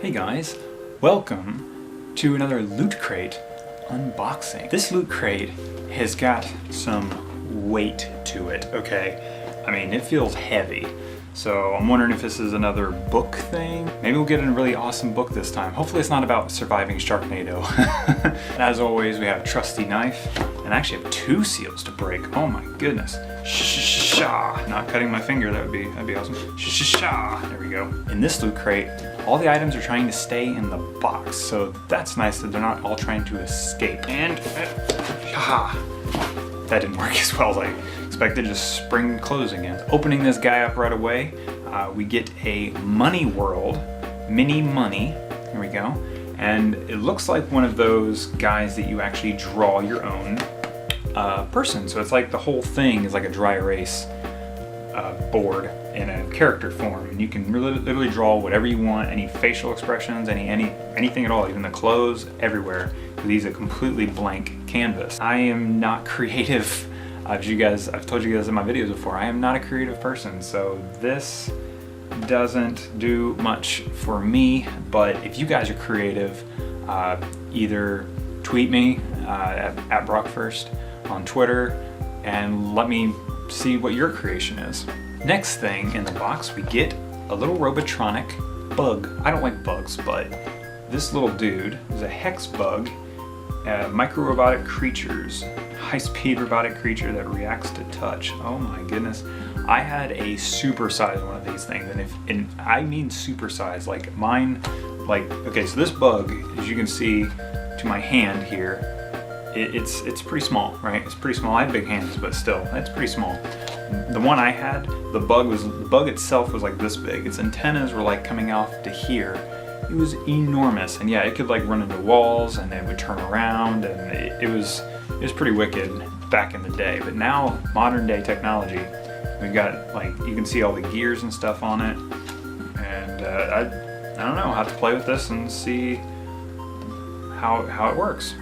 Hey guys, welcome to another Loot Crate unboxing. This Loot Crate has got some weight to it, okay? I mean, it feels heavy. So I'm wondering if this is another book thing. Maybe we'll get a really awesome book this time. Hopefully it's not about surviving Sharknado. As always, we have a trusty knife, and I actually have 2 seals to break. Oh my goodness. Shh-shh-shah. Not cutting my finger, that'd be awesome. Shh-shh-shah. There we go. In this Loot Crate, all the items are trying to stay in the box, so that's nice that they're not all trying to escape. And, that didn't work as well as I expected, just spring closing in. Opening this guy up right away, we get a Money World Mini Money. Here we go. And it looks like one of those guys that you actually draw your own person. So it's like the whole thing is like a dry erase board in a character form, and you can literally draw whatever you want, any facial expressions, anything at all, even the clothes, everywhere. These are completely blank canvas. I am not creative. I've told you guys in my videos before, I am not a creative person, so this doesn't do much for me. But if you guys are creative, either tweet me at BrockFirst on Twitter and let me see what your creation is. Next thing in the box, we get a little robotronic bug. I don't like bugs, but this little dude is a Hexbug, micro-robotic creatures, high-speed robotic creature that reacts to touch. Oh my goodness. I had a super-sized one of these things, and I mean super-sized, like mine, okay, so this bug, as you can see to my hand here, it's pretty small, right? It's pretty small. I have big hands, but still, it's pretty small. The one I had, the bug itself was like this big. Its antennas were like coming off to here. It was enormous, and yeah, it could like run into walls, and it would turn around, and it was pretty wicked back in the day. But now, modern day technology, we've got, like, you can see all the gears and stuff on it, and I don't know, I'll have to play with this and see how it works.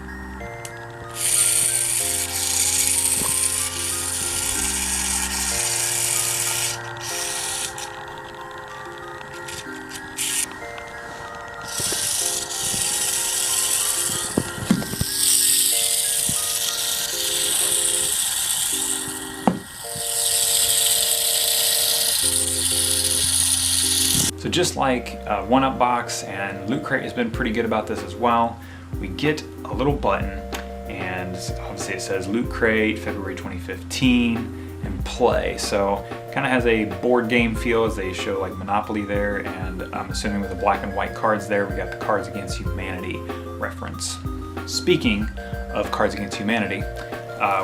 So just like One Up Box and Loot Crate has been pretty good about this as well, we get a little button, and obviously it says Loot Crate, February 2015, and play. So kind of has a board game feel as they show like Monopoly there, and I'm assuming with the black and white cards there, we got the Cards Against Humanity reference. Speaking of Cards Against Humanity,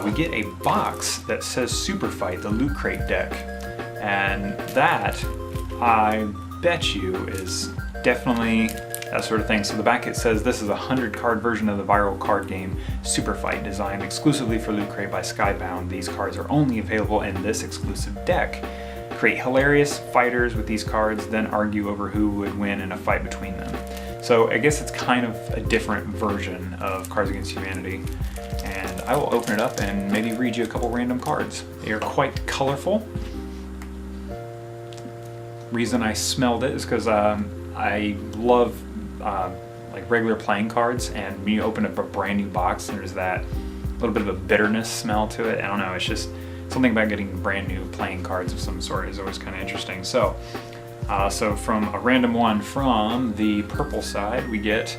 we get a box that says Super Fight, the Loot Crate deck, and that, I bet you, is definitely that sort of thing. So the back it says this is a 100-card version of the viral card game Super Fight, designed exclusively for Loot Crate by Skybound. These cards are only available in this exclusive deck. Create hilarious fighters with these cards, then argue over who would win in a fight between them. So I guess it's kind of a different version of Cards Against Humanity, and I will open it up and maybe read you a couple random cards. They are quite colorful. Reason I smelled it is because I love like regular playing cards, and when you open up a brand new box, there's that little bit of a bitterness smell to it. I don't know, it's just something about getting brand new playing cards of some sort is always kind of interesting. So from a random one from the purple side, we get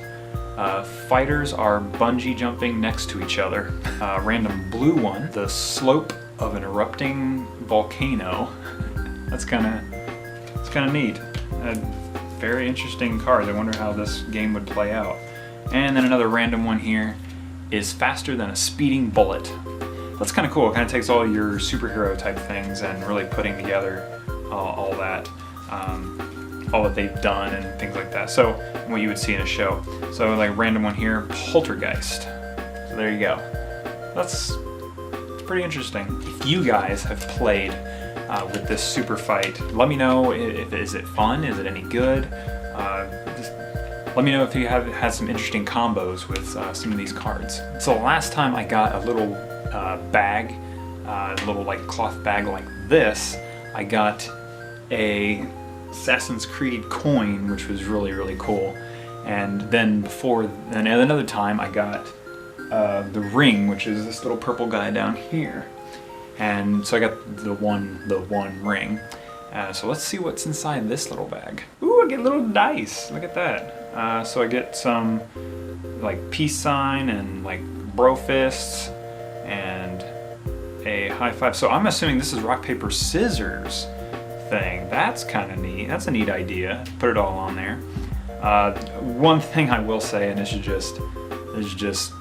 fighters are bungee jumping next to each other. Random blue one, the slope of an erupting volcano. It's kind of neat. Very interesting card. I wonder how this game would play out. And then another random one here is faster than a speeding bullet. That's kind of cool. It kind of takes all your superhero type things and really putting together all that they've done and things like that. So what you would see in a show. So like random one here, Poltergeist. So there you go. It's pretty interesting. If you guys have played with this Super Fight, let me know is it fun? Is it any good? Just let me know if you have had some interesting combos with some of these cards. So last time I got a little bag, a little like cloth bag like this, I got a Assassin's Creed coin, which was really, really cool. And then another time I got the ring, which is this little purple guy down here. And so I got the one ring. So let's see what's inside this little bag. Ooh, I get little dice. Look at that. So I get some like peace sign and like bro fists and a high five. So I'm assuming this is rock, paper, scissors thing. That's kind of neat. That's a neat idea. Put it all on there. One thing I will say, and this is just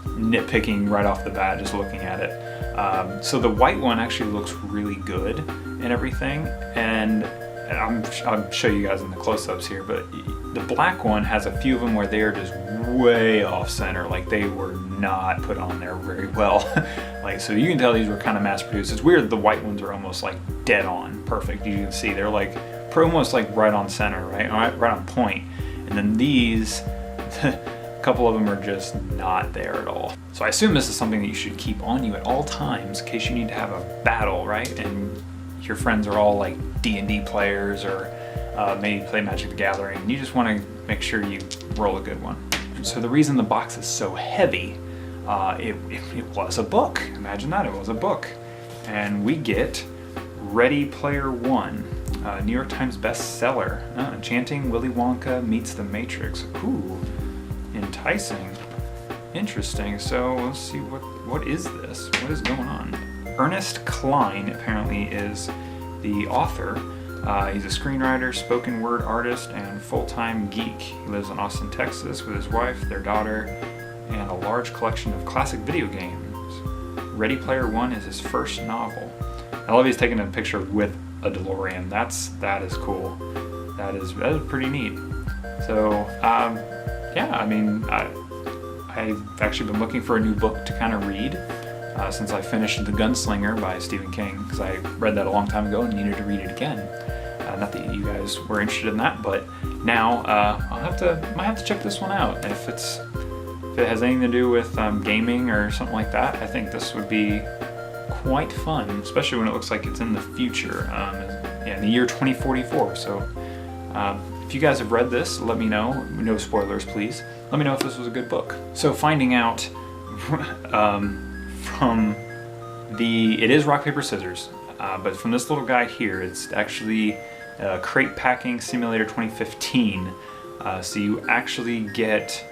nitpicking right off the bat, just looking at it. So the white one actually looks really good and everything, and I'll show you guys in the close-ups here, but the black one has a few of them where they're just way off center, like they were not put on there very well. Like, so you can tell these were kind of mass produced. It's weird, the white ones are almost like dead on perfect. You can see they're like almost like right on center, right on point. And then these, a couple of them are just not there at all. So I assume this is something that you should keep on you at all times in case you need to have a battle, right? And your friends are all like D&D players or maybe play Magic the Gathering, and you just want to make sure you roll a good one. So the reason the box is so heavy, it was a book. Imagine that, it was a book. And we get Ready Player One, New York Times bestseller. Enchanting Willy Wonka meets the Matrix. Ooh, enticing. Interesting. So let's see, what is this? What is going on? Ernest Cline apparently is the author. He's a screenwriter, spoken word artist, and full-time geek. He lives in Austin, Texas with his wife, their daughter, and a large collection of classic video games. Ready Player One is his first novel. I love he's taking a picture with a DeLorean. That is cool. That is pretty neat. So yeah, I mean, I've actually been looking for a new book to kind of read since I finished The Gunslinger by Stephen King, because I read that a long time ago and needed to read it again. Not that you guys were interested in that, but now might have to check this one out. If it has anything to do with gaming or something like that, I think this would be quite fun, especially when it looks like it's in the future, in the year 2044. So if you guys have read this, let me know. No spoilers, please. Let me know if this was a good book. So finding out it is rock, paper, scissors, but from this little guy here, it's actually Crate Packing Simulator 2015. So you actually get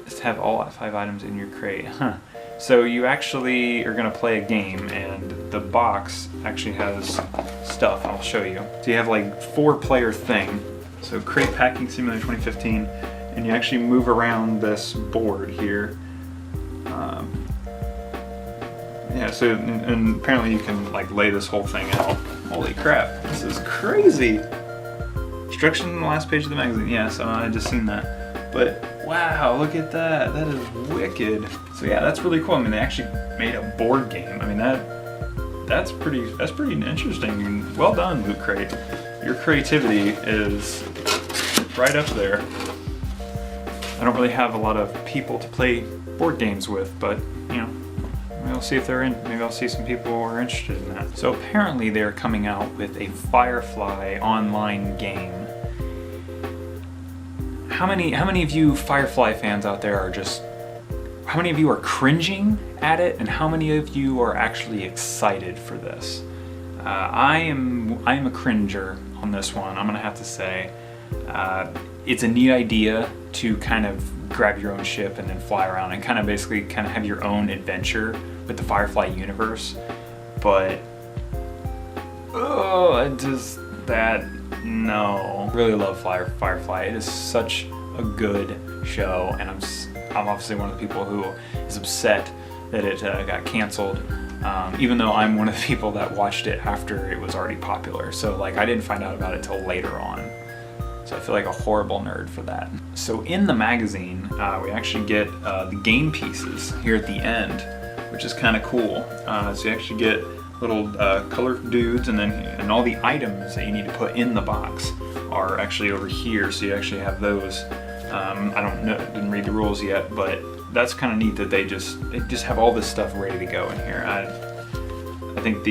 to have all 5 items in your crate. So you actually are going to play a game, and the box actually has stuff. I'll show you. So you have like 4-player thing. So Crate Packing Simulator 2015, and you actually move around this board here. Yeah, so and apparently you can like lay this whole thing out. Holy crap, this is crazy. Instructions on the last page of the magazine. Yeah, so I just seen that. But wow, look at that. That is wicked. So yeah, that's really cool. I mean, they actually made a board game. I mean, that's pretty interesting. Well done, Lootcrate. Your creativity is right up there. I don't really have a lot of people to play board games with, but you know, maybe I'll see if they're in. Maybe I'll see some people who are interested in that. So apparently they're coming out with a Firefly online game. How many of you Firefly fans out there are just? How many of you are cringing at it, and how many of you are actually excited for this? I am a cringer on this one. I'm gonna have to say, it's a neat idea to kind of grab your own ship and then fly around and kind of basically have your own adventure with the Firefly universe. But no. I really love Firefly. It is such a good show, and I'm obviously one of the people who is upset that it got canceled. Even though I'm one of the people that watched it after it was already popular. So like I didn't find out about it till later on. So I feel like a horrible nerd for that. So in the magazine, we actually get the game pieces here at the end, which is kind of cool. So you actually get little colored dudes, and all the items that you need to put in the box are actually over here. So you actually have those. I don't know, didn't read the rules yet, but that's kind of neat that they just have all this stuff ready to go in here. I think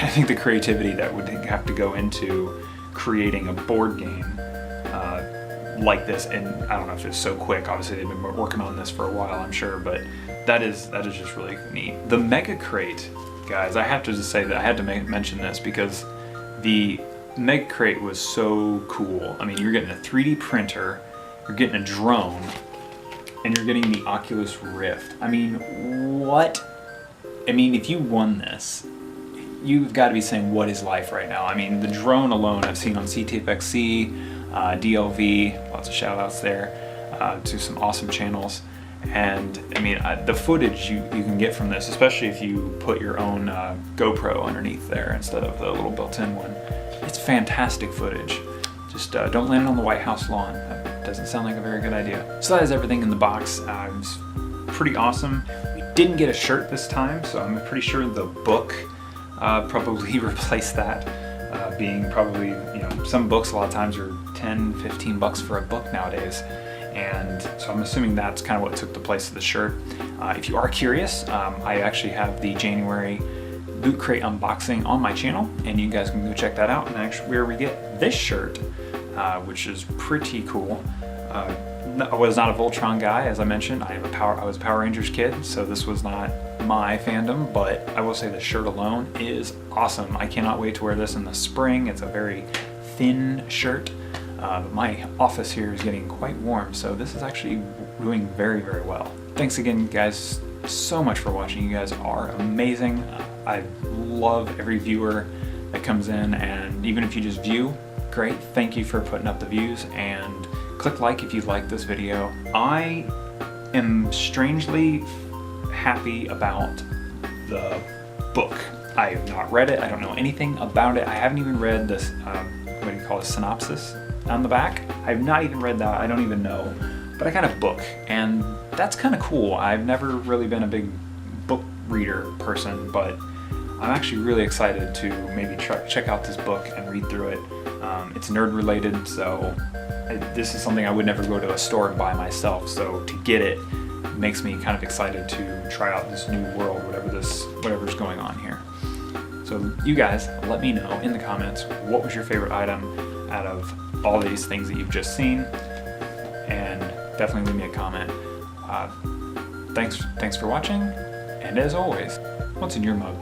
I think the creativity that would have to go into creating a board game like this, and I don't know if it's so quick. Obviously, they've been working on this for a while, I'm sure, but that is just really neat. The Mega Crate, guys, I have to just say that I had to mention this because the Mega Crate was so cool. I mean, you're getting a 3D printer, you're getting a drone, and you're getting the Oculus Rift. I mean, what? I mean, if you won this, you've got to be saying, what is life right now? I mean, the drone alone I've seen on CTFXC, DLV, lots of shout outs there to some awesome channels. And I mean, the footage you can get from this, especially if you put your own GoPro underneath there instead of the little built-in one, it's fantastic footage. Just don't land on the White House lawn. That doesn't sound like a very good idea. So that is everything in the box. It was pretty awesome. We didn't get a shirt this time, so I'm pretty sure the book probably replaced that. Being probably, you know, some books a lot of times are 10, 15 bucks for a book nowadays. And so I'm assuming that's kind of what took the place of the shirt. If you are curious, I actually have the January Lootcrate unboxing on my channel, and you guys can go check that out. And actually where we get this shirt, which is pretty cool. I was not a Voltron guy, as I mentioned. I was a Power Rangers kid, so this was not my fandom, but I will say the shirt alone is awesome. I cannot wait to wear this in the spring. It's a very thin shirt, but my office here is getting quite warm, so this is actually doing very, very well. Thanks again, guys, so much for watching. You guys are amazing. I love every viewer that comes in, and even if you just view, great. Thank you for putting up the views, and click like if you like this video. I am strangely happy about the book. I have not read it. I don't know anything about it. I haven't even read this, what do you call it, synopsis on the back. I've not even read that. I don't even know. But I got a book, and that's kind of cool. I've never really been a big book reader person, but I'm actually really excited to maybe check out this book and read through it. It's nerd related, so this is something I would never go to a store and buy myself, so to get it makes me kind of excited to try out this new world, whatever's going on here. So you guys, let me know in the comments, what was your favorite item out of all these things that you've just seen, and definitely leave me a comment. Thanks for watching, and as always, what's in your mug?